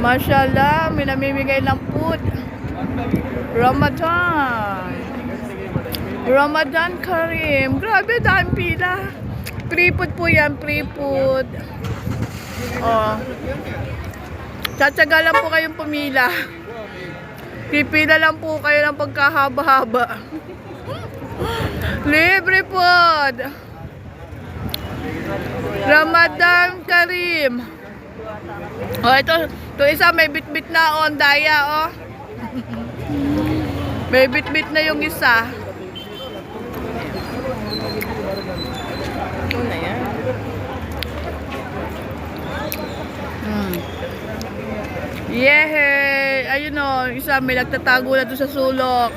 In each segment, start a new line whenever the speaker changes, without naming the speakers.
Mashallah, may namimigay ng food. Ramadan. Ramadan Karim. Grabe, dahil pila. Free food po yan, free food. Oh. Tsatsaga lang po kayong pumila. Pipila lang po kayo ng pagkahaba-haba. Libre food. Ramadan Karim. Oh, ito isa may bit-bit na on daya, oh. May bit-bit na yung isa. Ito na yan. Yeah, ayun o, isa may nagtatago na doon sa sulok.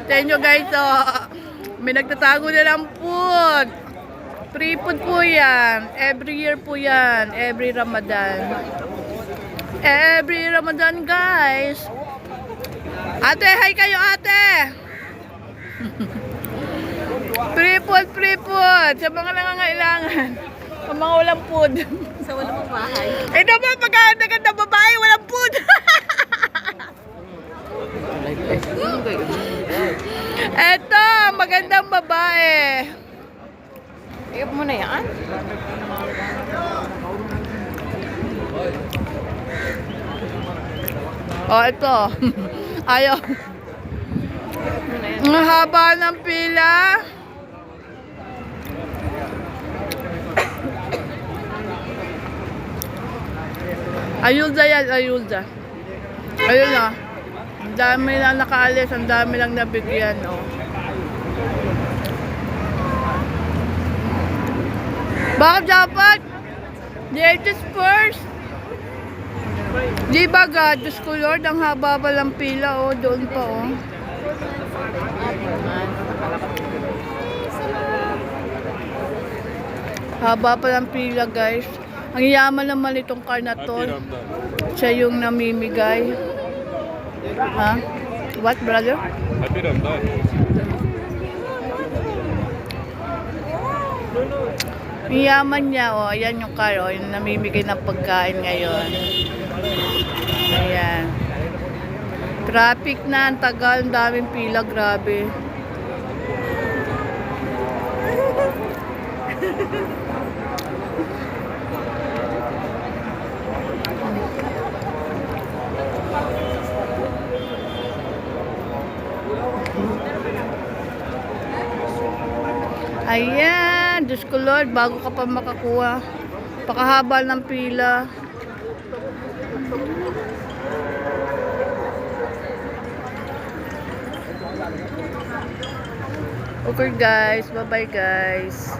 Sa inyo guys, oh, may nagtatago na lang food. Free food po yan. Every year po yan. Every Ramadan. Every Ramadan, guys. Ate, hi kayo, ate. Free food. Sa mga nangangailangan. Sa mga walang food.
Sa walang bahay.
Ito ba, pagkakaganda babae, walang food. Ito, magandang babae.
Iyop mo na yan.
Oh, ito. Ayaw. Ang haba ng pila. Ayuda yan, ayuda. Ayun na. Ang dami lang nakaalis, ang dami lang nabigyan, oh. Bakit dapat? Ladies first. Di ba God, Diyos ko Lord, ang haba pa lang pila, oh, doon pa, oh. Haba pa lang pila, guys. Ang yaman naman itong car na to. Siya yung namimigay. Ha? What, brother?
Happy Ramadan.
Ang yaman niya, oh. Ayan yung car, oh. Yung namimigay ng pagkain ngayon. Ayan. Traffic na, ang tagal, ang daming pila, grabe. Ayan, Diyos ko Lord, bago ka pa makakuha. Pakahaba ng pila. Okay guys, bye bye guys.